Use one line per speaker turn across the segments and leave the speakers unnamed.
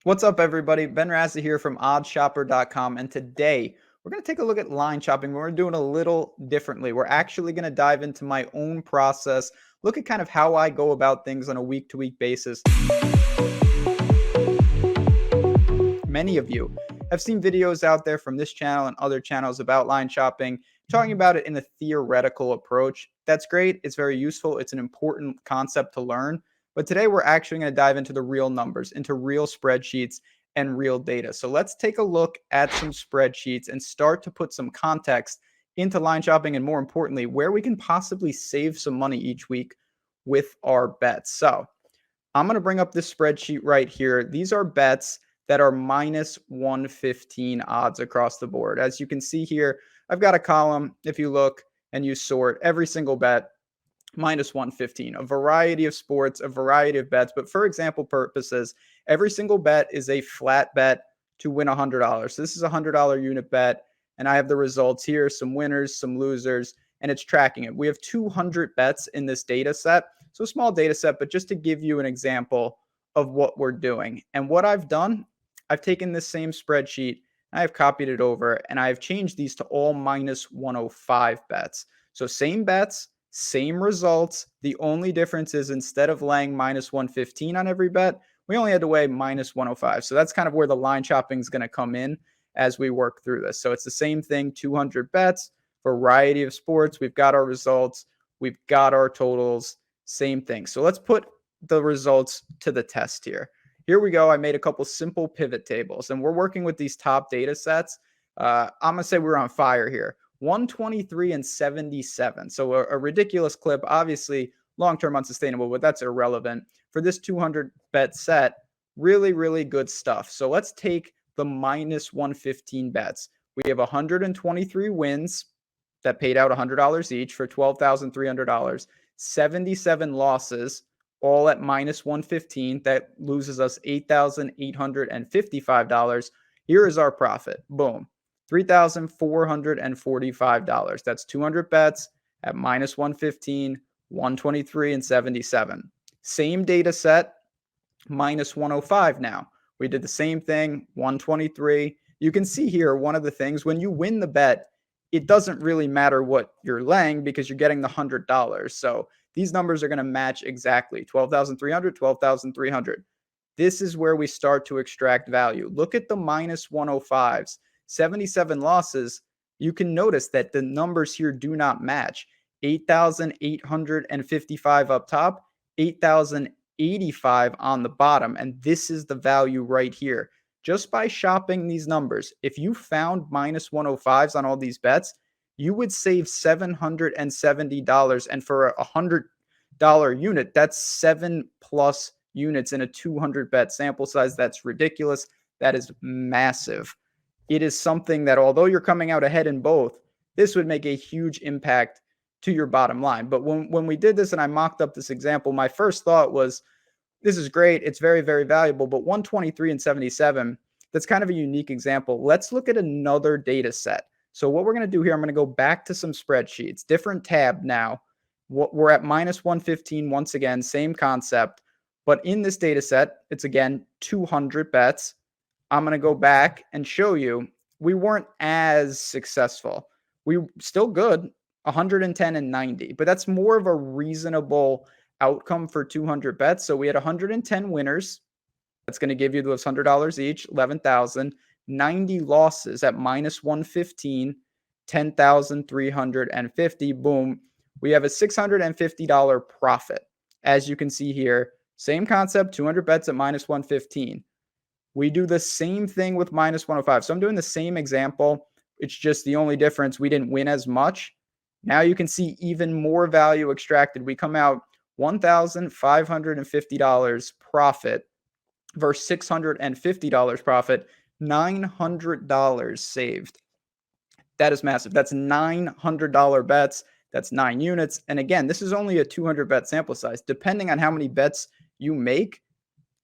What's up, everybody? Ben Rasa here from oddshopper.com, and today we're going to take a look at line shopping. We're doing a little differently. We're actually going to dive into my own process, look at kind of how I go about things on a week-to-week basis. Many of you have seen videos out there from this channel and other channels about line shopping, talking about it in a theoretical approach. That's great. It's very useful. It's an important concept to learn. But today we're actually going to dive into the real numbers, into real spreadsheets and real data. So let's take a look at some spreadsheets and start to put some context into line shopping, and more importantly, where we can possibly save some money each week with our bets. So I'm going to bring up this spreadsheet right here. These are bets that are minus 115 odds across the board. As you can see here, I've got a column. If you look and you sort every single bet, minus 115, a variety of sports, a variety of bets. But for example purposes, every single bet is a flat bet to win $100. So this is a $100 unit bet, and I have the results here, some winners, some losers, and it's tracking it. We have 200 bets in this data set. So a small data set, but just to give you an example of what we're doing. And what I've done, I've taken this same spreadsheet, I've copied it over, and I've changed these to all minus 105 bets. So same bets, same results. The only difference is instead of laying minus 115 on every bet, we only had to weigh minus 105. So that's kind of where the line shopping is going to come in as we work through this. So it's the same thing, 200 bets, variety of sports. We've got our results. We've got our totals. Same thing. So let's put the results to the test here. Here we go. I made a couple simple pivot tables, and we're working with these top data sets. I'm going to say we're on fire here. 123 and 77. So a ridiculous clip, obviously long-term unsustainable, but that's irrelevant. For this 200 bet set, really, really good stuff. So let's take the minus 115 bets. We have 123 wins that paid out $100 each for $12,300, 77 losses, all at minus 115. That loses us $8,855. Here is our profit. Boom. $3,445. That's 200 bets at minus 115, 123, and 77. Same data set, minus 105 now. We did the same thing, 123. You can see here one of the things, when you win the bet, it doesn't really matter what you're laying because you're getting the $100. So these numbers are going to match exactly. 12,300, 12,300. This is where we start to extract value. Look at the minus 105s. 77 losses, you can notice that the numbers here do not match. 8,855 up top, 8,085 on the bottom. And this is the value right here. Just by shopping these numbers, if you found minus 105s on all these bets, you would save $770. And for a $100 unit, that's 7+ units in a 200 bet sample size. That's ridiculous. That is massive. It is something that, although you're coming out ahead in both, this would make a huge impact to your bottom line. But when we did this and I mocked up this example, my first thought was, this is great. It's very, very valuable. But 123 and 77, that's kind of a unique example. Let's look at another data set. So what we're going to do here, I'm going to go back to some spreadsheets, different tab now. We're at minus 115 once again, same concept. But in this data set, it's again 200 bets. I'm going to go back and show you we weren't as successful. We still good, 110 and 90, but that's more of a reasonable outcome for 200 bets. So we had 110 winners. That's going to give you those $100 each, 11,000. 90 losses at minus 115, 10,350. Boom. We have a $650 profit. As you can see here, same concept, 200 bets at minus 115. We do the same thing with minus 105. So I'm doing the same example. It's just the only difference, we didn't win as much. Now you can see even more value extracted. We come out $1,550 profit versus $650 profit, $900 saved. That is massive. That's $900 bets. That's 9 units. And again, this is only a 200 bet sample size. Depending on how many bets you make,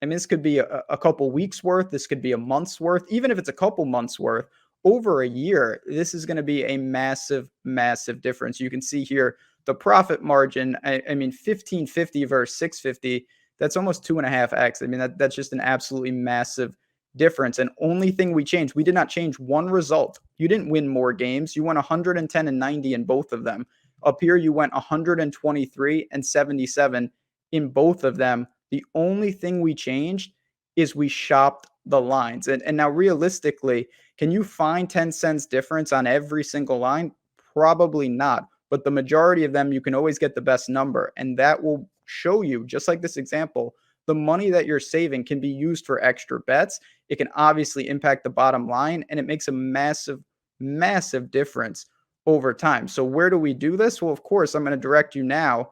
I mean, this could be a couple weeks worth. This could be a month's worth. Even if it's a couple months worth, over a year, this is going to be a massive, massive difference. You can see here the profit margin. I mean, 1550 versus 650. That's almost 2.5x. I mean, that's just an absolutely massive difference. And only thing we changed, we did not change one result. You didn't win more games. You went 110 and 90 in both of them. Up here, you went 123 and 77 in both of them. The only thing we changed is we shopped the lines. And now realistically, can you find 10 cents difference on every single line? Probably not. But the majority of them, you can always get the best number. And that will show you, just like this example, the money that you're saving can be used for extra bets. It can obviously impact the bottom line, and it makes a massive, massive difference over time. So where do we do this? Well, of course, I'm going to direct you now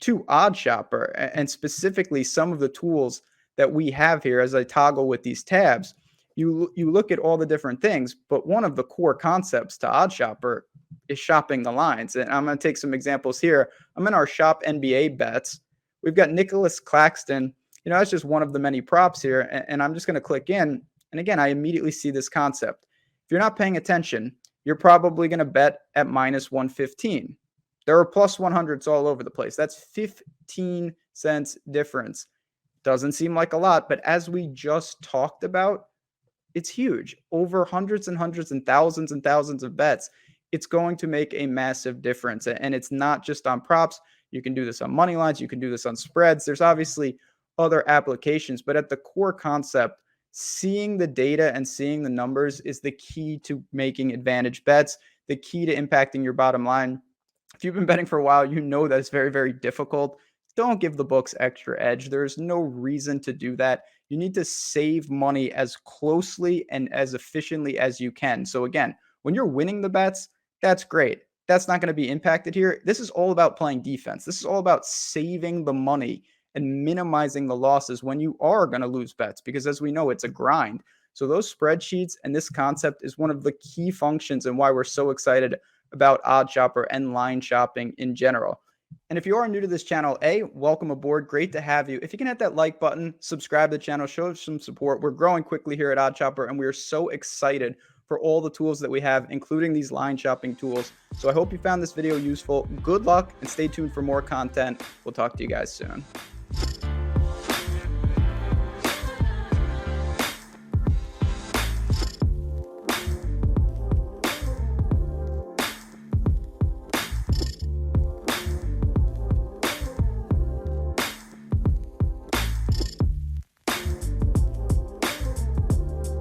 to OddsShopper, and specifically some of the tools that we have here as I toggle with these tabs. You look at all the different things, but one of the core concepts to OddsShopper is shopping the lines. And I'm going to take some examples here. I'm in our shop NBA bets. We've got Nicholas Claxton. That's just one of the many props here. And I'm just going to click in. And again, I immediately see this concept. If you're not paying attention, you're probably going to bet at minus 115. There are plus 100s all over the place. That's 15 cents difference. Doesn't seem like a lot, but as we just talked about, it's huge. Over hundreds and hundreds and thousands of bets. It's going to make a massive difference. And it's not just on props. You can do this on money lines. You can do this on spreads. There's obviously other applications, but at the core concept, seeing the data and seeing the numbers is the key to making advantage bets, the key to impacting your bottom line. If you've been betting for a while, you know that it's very, very difficult. Don't give the books extra edge. There's no reason to do that. You need to save money as closely and as efficiently as you can. So again, when you're winning the bets, that's great. That's not going to be impacted here. This is all about playing defense. This is all about saving the money and minimizing the losses when you are going to lose bets, because as we know, it's a grind. So those spreadsheets and this concept is one of the key functions and why we're so excited about OddsShopper and line shopping in general. And if you are new to this channel, welcome aboard. Great to have you. If you can hit that like button, subscribe to the channel, show some support. We're growing quickly here at OddsShopper, and we are so excited for all the tools that we have, including these line shopping tools. So I hope you found this video useful. Good luck and stay tuned for more content. We'll talk to you guys soon.